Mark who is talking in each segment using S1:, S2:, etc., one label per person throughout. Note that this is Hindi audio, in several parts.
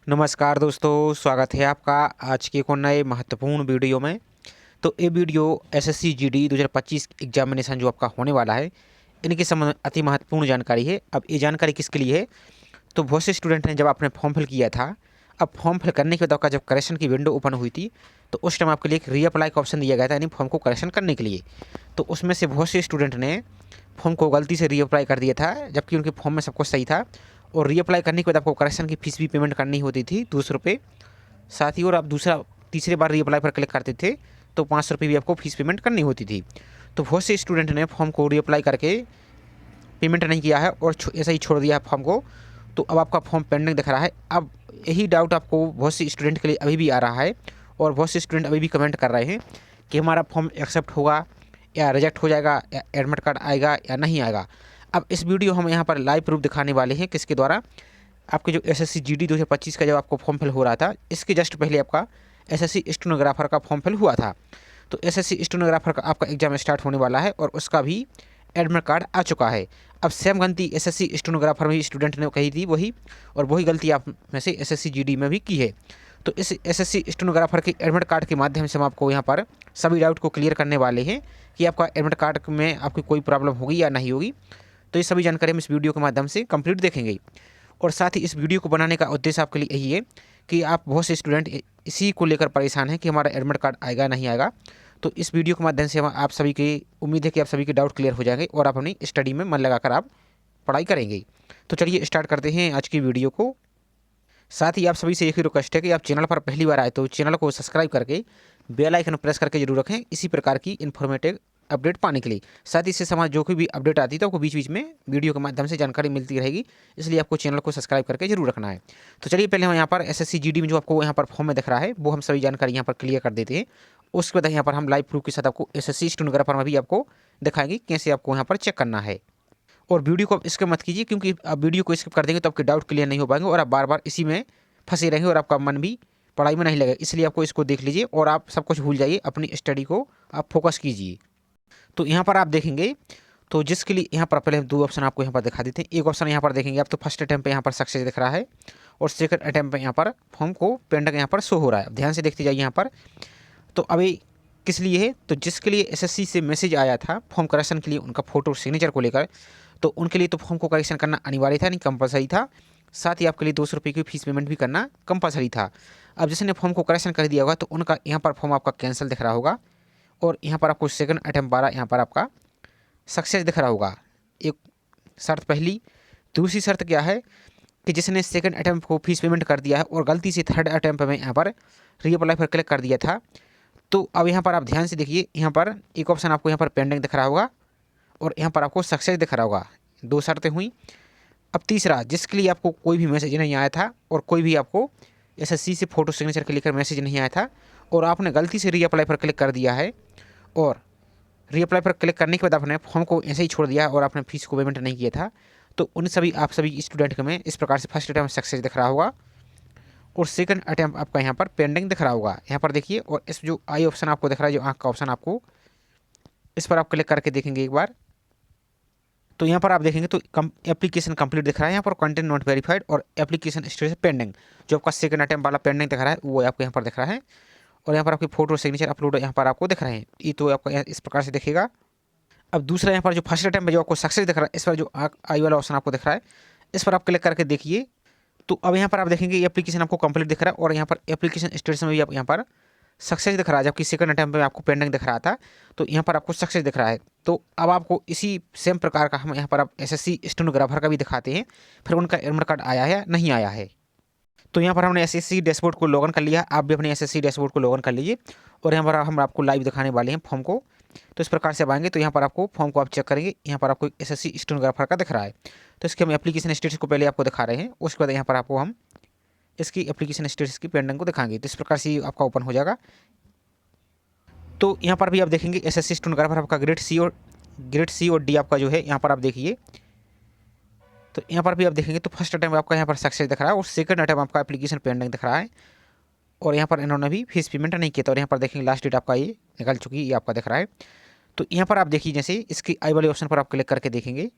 S1: नमस्कार दोस्तों, स्वागत है आपका आज के एक और नए महत्वपूर्ण वीडियो में। तो ये वीडियो एसएससी जीडी 2025 एग्जामिनेशन जो आपका होने वाला है, इनके संबंध में अति महत्वपूर्ण जानकारी है। अब ये जानकारी किसके लिए है? तो बहुत से स्टूडेंट ने जब आपने फॉर्म फिल किया था, अब फॉर्म फिल करने के बाद आपका जब करेक्शन की विंडो ओपन हुई थी, तो उस टाइम आपके लिए एक रीअप्लाई का ऑप्शन दिया गया था, यानी फॉर्म को करेक्शन करने के लिए। तो उसमें से बहुत से स्टूडेंट ने फॉर्म को गलती से रीअप्लाई कर दिया था, जबकि उनके फॉर्म में सब कुछ सही था। और रीअप्लाई करने के बाद आपको करेक्शन की फ़ीस भी पेमेंट करनी होती थी, 200 रुपये। साथ ही और आप तीसरे बार रीअप्लाई पर क्लिक करते थे तो 500 रुपये भी आपको फ़ीस पेमेंट करनी होती थी। तो बहुत से स्टूडेंट ने फॉर्म को रीअप्लाई करके पेमेंट नहीं किया है और ऐसा ही छोड़ दिया है फॉर्म को। तो अब आपका फॉर्म पेंडिंग दिख रहा है। अब यही डाउट आपको बहुत से स्टूडेंट के लिए अभी भी आ रहा है, और बहुत से स्टूडेंट अभी भी कमेंट कर रहे हैं कि हमारा फॉर्म एक्सेप्ट होगा या रिजेक्ट हो जाएगा, या एडमिट कार्ड आएगा या नहीं आएगा। अब इस वीडियो हम यहाँ पर लाइव प्रूफ दिखाने वाले हैं, किसके द्वारा? आपके जो एसएससी जीडी 2025 का जब आपको फॉर्म फिल हो रहा था, इसके जस्ट पहले आपका एसएससी स्टेनोग्राफर का फॉर्म फिल हुआ था। तो एसएससी स्टेनोग्राफर का आपका एग्जाम स्टार्ट होने वाला है और उसका भी एडमिट कार्ड आ चुका है। अब सेम गलती एसएससी स्टेनोग्राफर में भी स्टूडेंट ने कही थी वही, और वही गलती आप में से एसएससी जीडी में भी की है। तो इस एसएससी स्टेनोग्राफर के एडमिट कार्ड के माध्यम से हम आपको यहाँ पर सभी डाउट को क्लियर करने वाले हैं कि आपका एडमिट कार्ड में आपकी कोई प्रॉब्लम होगी या नहीं होगी। तो ये सभी जानकारी हम इस वीडियो के माध्यम से कंप्लीट देखेंगे। और साथ ही इस वीडियो को बनाने का उद्देश्य आपके लिए यही है कि आप बहुत से स्टूडेंट इसी को लेकर परेशान हैं कि हमारा एडमिट कार्ड आएगा नहीं आएगा। तो इस वीडियो के माध्यम से हम आप सभी की उम्मीद है कि आप सभी के डाउट क्लियर हो जाएंगे और आप अपनी स्टडी में मन लगाकर आप पढ़ाई करेंगे। तो चलिए स्टार्ट करते हैं आज की वीडियो को। साथ ही आप सभी से एक ही रिक्वेस्ट है कि आप चैनल पर पहली बार आए तो चैनल को सब्सक्राइब करके बेल आइकन प्रेस करके जरूर रखें, इसी प्रकार की इन्फॉर्मेटिव अपडेट पाने के लिए। साथ ही इससे समाज जो कोई भी अपडेट आती है तो आपको बीच बीच में वीडियो के माध्यम से जानकारी मिलती रहेगी, इसलिए आपको चैनल को सब्सक्राइब करके जरूर रखना है। तो चलिए पहले हम यहाँ पर एसएससी जीडी में जो आपको यहाँ पर फॉर्म में दिख रहा है वो हम सभी जानकारी यहाँ पर क्लियर कर देते हैं। उसके बाद यहाँ पर हम लाइव प्रूफ के साथ आपको एसएससी स्टेनोग्राफर में भी आपको दिखाएंगे कैसे आपको यहाँ पर चेक करना है। और वीडियो को स्किप मत कीजिए, क्योंकि आप वीडियो को स्किप कर देंगे तो आपके डाउट क्लियर नहीं हो पाएंगे और आप बार बार इसी में फंसे रहेंगे और आपका मन भी पढ़ाई में नहीं लगेगा। इसलिए आपको इसको देख लीजिए और आप सब कुछ भूल जाइए, अपनी स्टडी को आप फोकस कीजिए। तो यहाँ पर आप देखेंगे तो जिसके लिए यहाँ पर पहले दो ऑप्शन आपको यहाँ पर दिखा देते हैं। एक ऑप्शन यहाँ पर देखेंगे आप तो फर्स्ट अटैम्प्ट पे यहाँ पर सक्सेस दिख रहा है, और सेकंड अटैम्प्ट पे यहाँ पर फॉर्म को पेंडिंग यहाँ पर शो हो रहा है। ध्यान से देखते जाइए यहाँ पर। तो अभी किस लिए है? तो जिसके लिए एसएससी से मैसेज आया था फॉर्म करेक्शन के लिए, उनका फोटो सिग्नेचर को लेकर, तो उनके लिए तो फॉर्म को करेक्शन करना अनिवार्य था, नहीं कंपलसरी था। साथ ही आपके लिए 200 रुपये की फीस पेमेंट भी करना कंपलसरी था। अब जिसने फॉर्म को करेक्शन कर दिया होगा तो उनका यहाँ पर फॉर्म आपका कैंसिल दिख रहा होगा, और यहाँ पर आपको सेकंड अटैम्प्ट 12 यहाँ पर आपका सक्सेस दिख रहा होगा। एक शर्त पहली। दूसरी शर्त क्या है कि जिसने सेकंड अटैम्प्ट को फीस पेमेंट कर दिया है और गलती से थर्ड अटैम्प्ट में यहाँ पर रीअप्लाई पर क्लिक कर दिया था, तो अब यहाँ पर आप ध्यान से देखिए, यहाँ पर एक ऑप्शन आपको यहाँ पर पेंडिंग दिख रहा होगा और यहाँ पर आपको सक्सेस दिख रहा होगा। दो शर्तें हुई। अब तीसरा, जिसके लिए आपको कोई भी मैसेज नहीं आया था और कोई भी आपको एसएससी से फ़ोटो सिग्नेचर के लेकर मैसेज नहीं आया था, और आपने गलती से रीअप्लाई पर क्लिक कर दिया है, और रीअप्लाई पर क्लिक करने के बाद आपने फॉर्म को ऐसे ही छोड़ दिया और आपने फीस को पेमेंट नहीं किया था, तो उन सभी आप सभी स्टूडेंट के में इस प्रकार से फर्स्ट अटैम्प्ट सक्सेस दिख रहा होगा और सेकंड अटैम्प्ट आपका यहाँ पर पेंडिंग दिख रहा होगा। यहाँ पर देखिए, और इस जो आई ऑप्शन आपको दिख रहा है, जो आँख का ऑप्शन आपको, इस पर आप क्लिक करके देखेंगे एक बार, तो यहाँ पर आप देखेंगे तो एप्लीकेशन कंप्लीट दिख रहा है, यहाँ पर कंटेंट नॉट वेरीफाइड और एप्लीकेशन स्टेटस पेंडिंग। जो आपका सेकंड अटैम्प्ट वाला पेंडिंग दिख रहा है वो आपको यहाँ पर दिख रहा है, और यहाँ पर आपकी फोटो सिग्नेचर अपलोड यहाँ पर आपको दिख रहे हैं। ये तो आपका इस प्रकार से दिखेगा। अब दूसरा यहाँ पर जो फर्स्ट अटैम्प्ट में जो आपको सक्सेस दिख रहा है, इस पर जो आई वाला ऑप्शन आपको दिख रहा है, इस पर आप क्लिक करके देखिए। तो अब यहाँ पर आप देखेंगे एप्लीकेशन आपको कंप्लीट दिख रहा है, और यहाँ पर एप्लीकेशन स्टेटस में भी आप यहाँ पर सक्सेस दिख रहा है, जबकि सेकंड अटैम्प्ट में आपको पेंडिंग दिख रहा था, तो यहाँ पर आपको सक्सेस दिख रहा है। तो अब आपको इसी सेम प्रकार का हम यहाँ पर आप एसएससी स्टेनोग्राफर का भी दिखाते हैं, फिर उनका एडमिट कार्ड आया है या नहीं आया है। तो यहाँ पर हमने एसएससी डैशबोर्ड को लॉगिन कर लिया, आप भी अपने एसएससी डैशबोर्ड को लॉगिन कर लीजिए, और यहाँ पर हम आपको लाइव दिखाने वाले हैं फॉर्म को। तो इस प्रकार से आप आएंगे तो यहाँ पर आपको फॉर्म को आप चेक करेंगे, यहाँ पर आपको एसएससी स्टेनोग्राफर का दिख रहा है। तो इसके हम एप्लीकेशन स्टेटस को पहले आपको दिखा रहे हैं, उसके बाद यहाँ पर आपको हम इसकी एप्लीकेशन स्टेटस की पेंडिंग को दिखाएंगे। तो इस प्रकार से आपका ओपन हो जाएगा। तो यहाँ पर भी आप देखेंगे एसएससी स्टेनोग्राफर आपका ग्रेड सी और डी आपका जो है, यहाँ पर आप देखिए, तो यहाँ पर भी आप देखेंगे तो फर्स्ट अटैम्प्ट आपका यहाँ पर सक्सेस दिख रहा है और सेकंड अटैम्प्ट आपका एप्लीकेशन पेंडिंग दिख रहा है, और यहाँ पर इन्होंने भी फीस पेमेंट नहीं किया था, और यहाँ पर देखेंगे लास्ट डेट आपका ये निकल चुकी है, ये आपका दिख रहा है। तो यहाँ पर आप देखिए, जैसे इसकी आई वाले ऑप्शन पर आप क्लिक करके देखेंगे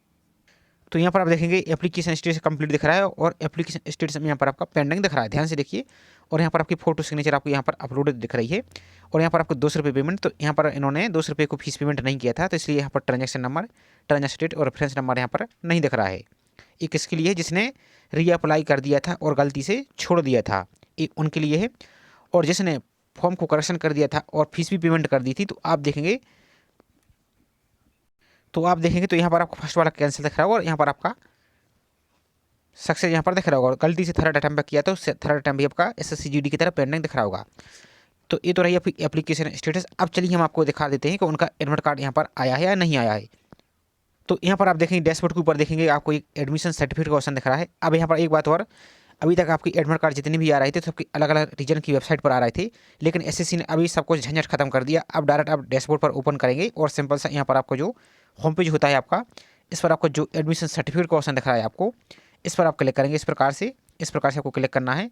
S1: तो यहाँ पर आप देखेंगे एप्लीकेशन स्टेटस कंप्लीट दिख रहा है और एप्लीकेशन स्टेटस में यहाँ पर आपका पेंडिंग दिख रहा है, ध्यान से देखिए। और यहाँ पर आपकी फोटो सिग्नेचर आपको यहाँ पर अपलोडेड दिख रही है। और यहाँ पर आपको 200 रुपये पेमेंट, तो यहाँ पर इन्होंने 200 रुपये को फीस पेमेंट नहीं किया था, तो इसलिए यहाँ पर ट्रांजैक्शन नंबर, ट्रांजैक्शन डेट और रेफरेंस नंबर यहाँ पर नहीं दिख रहा है। ये किसके लिए है? जिसने रीअप्लाई कर दिया था और गलती से छोड़ दिया था, ये उनके लिए है। और जिसने फॉर्म को करेक्शन कर दिया था और फीस भी पेमेंट कर दी थी, तो आप देखेंगे तो यहाँ पर आपको फर्स्ट वाला कैंसिल दिख रहा होगा और यहाँ पर आपका सक्सेस यहाँ पर दिख रहा होगा। गलती से थर्ड अटैम्प्ट किया तो थर्ड अटैम्प्ट भी आपका SSCGD की तरह पेंडिंग दिख रहा होगा। तो ये तो रही आपकी एप्लीकेशन स्टेटस। अब चलिए हम आपको दिखा देते हैं कि उनका एडमिट कार्ड यहाँ पर आया है या नहीं आया है। तो यहाँ पर आप देखेंगे डैशबोर्ड के ऊपर देखेंगे आपको एक एडमिशन सर्टिफिकेट का ऑप्शन दिख रहा है। अब यहाँ पर एक बात और, अभी तक आपकी एडमिट कार्ड जितने भी आ रहे थे सबके अलग अलग रीजन की वेबसाइट पर आ रहे थे, लेकिन SSC ने अभी सब कुछ झंझट खत्म कर दिया। अब डायरेक्ट आप डैशबोर्ड पर ओपन करेंगे और सिंपल सा यहाँ पर आपको जो होम पेज होता है आपका, इस पर आपको जो एडमिशन सर्टिफिकेट का ऑप्शन दिख रहा है आपको, इस पर आप क्लिक करेंगे। इस प्रकार से आपको क्लिक करना है।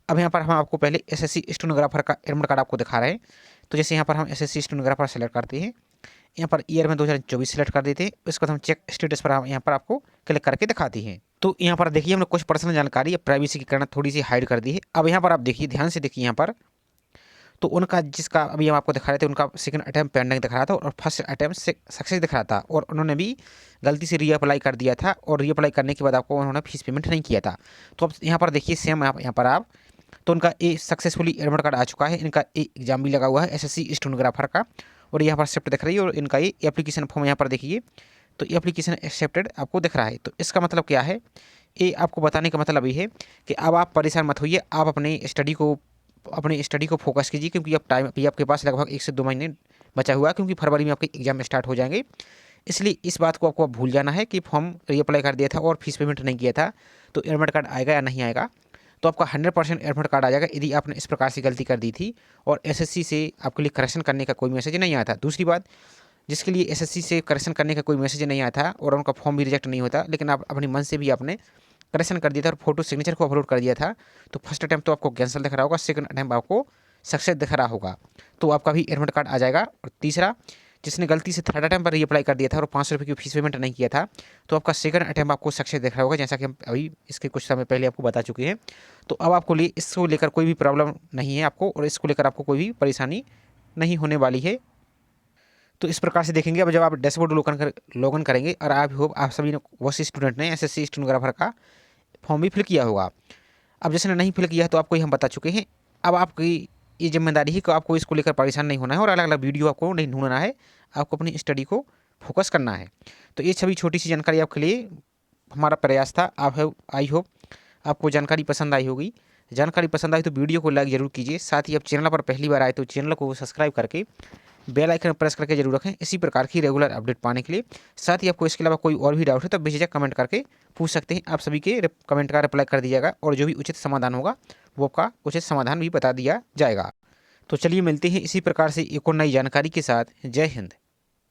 S1: अब यहाँ पर हम आपको पहले SSC स्टेनोग्राफर का एडमिट कार्ड आपको दिखा रहे हैं। तो जैसे यहाँ पर हम SSC स्टेनोग्राफर सेलेक्ट करते हैं, यहाँ पर ईयर में 2024 सेलेक्ट कर देते हैं। उसके बाद हम चेक स्टेटस पर हम यहाँ पर आपको क्लिक करके दिखाते हैं। तो यहाँ पर देखिए हमने कुछ पर्सनल जानकारी या प्राइवेसी की करना थोड़ी सी हाइड कर दी है। अब यहाँ पर आप देखिए, ध्यान से देखिए यहाँ पर, तो उनका जिसका अभी हम आपको दिखा रहे थे उनका सेकंड अटैम्प्ट पेंडिंग दिख रहा था और फर्स्ट अटैम्प्ट सक्सेस दिख रहा था। और उन्होंने भी गलती से रीअप्लाई कर दिया था और रीअप्लाई करने के बाद आपको उन्होंने फीस पेमेंट नहीं किया था। तो अब यहाँ पर देखिए सेम यहाँ पर आप, तो उनका ये सक्सेसफुली एडमिट कार्ड आ चुका है। इनका एग्जाम भी लगा हुआ है SSC स्टेनोग्राफर का, और यहाँ पर एक्सेप्ट दिख रही है। और इनका ये एप्लीकेशन फॉर्म यहाँ पर देखिए, तो एप्लीकेशन एक्सेप्टेड आपको दिख रहा है। तो इसका मतलब क्या है? ये आपको बताने का मतलब ये है कि अब आप परेशान मत होइए, आप अपने स्टडी को फोकस कीजिए, क्योंकि अब टाइम अभी आपके पास लगभग 1 से 2 महीने बचा हुआ है, क्योंकि फरवरी में आपके एग्जाम स्टार्ट हो जाएंगे। इसलिए इस बात को आपको अब भूल जाना है कि फॉर्म रीअप्लाई कर दिया था और फीस पेमेंट नहीं किया था, तो एडमिट कार्ड आएगा या नहीं आएगा। तो आपका 100% एडमिट कार्ड आ जाएगा यदि आपने इस प्रकार से गलती कर दी थी और SSC से आपके लिए करेक्शन करने का कोई मैसेज नहीं आया था। दूसरी बात, जिसके लिए SSC से करेक्शन करने का कोई मैसेज नहीं आया था और उनका फॉर्म भी रिजेक्ट नहीं होता, लेकिन आप अपने मन से भी आपने करेक्शन कर दिया था और फोटो सिग्नेचर को अपलोड कर दिया था, तो फर्स्ट अटैम्प्ट तो आपको कैंसिल दिख रहा होगा, सेकंड अटैम्प्ट आपको सक्सेस दिख रहा होगा, तो आपका भी एडमिट कार्ड आ जाएगा। और तीसरा, जिसने गलती से थर्ड अटैम्प्ट पर रीअप्लाई कर दिया था और 500 रुपये की फीस पेमेंट नहीं किया था, तो आपका सेकंड अटैम्प्ट आपको सक्सेस दिख रहा होगा, जैसा कि हम अभी इसके कुछ समय पहले आपको बता चुके हैं। तो अब आपको इसको लेकर कोई भी प्रॉब्लम नहीं है आपको, और इसको लेकर आपको कोई भी परेशानी नहीं होने वाली है। तो इस प्रकार से देखेंगे। अब जब आप डैशबोर्ड लॉगिन करेंगे, और आप सभी ने वो स्टूडेंट ने SSC स्टेनोग्राफर का फॉर्म भी फिल किया होगा। अब जिसने नहीं फिल किया है तो आपको हम बता चुके हैं। अब आपकी ये जिम्मेदारी है कि आपको इसको लेकर परेशान नहीं होना है और अलग अलग वीडियो आपको नहीं ढूंढना है, आपको अपनी स्टडी को फोकस करना है। तो ये सभी छोटी सी जानकारी आपके लिए हमारा प्रयास था। आई होप आपको जानकारी पसंद आई होगी। जानकारी पसंद आई तो वीडियो को लाइक जरूर कीजिए। साथ ही आप चैनल पर पहली बार आए तो चैनल को सब्सक्राइब करके बेल आइकन प्रेस करके जरूर रखें, इसी प्रकार की रेगुलर अपडेट पाने के लिए। साथ ही आपको इसके अलावा कोई और भी डाउट है तो बेझिझक कमेंट करके पूछ सकते हैं। आप सभी के कमेंट का रिप्लाई कर दिया जाएगा और जो भी उचित समाधान होगा वो आपका उचित समाधान भी बता दिया जाएगा। तो चलिए मिलते हैं इसी प्रकार से एक और नई जानकारी के साथ। जय हिंद।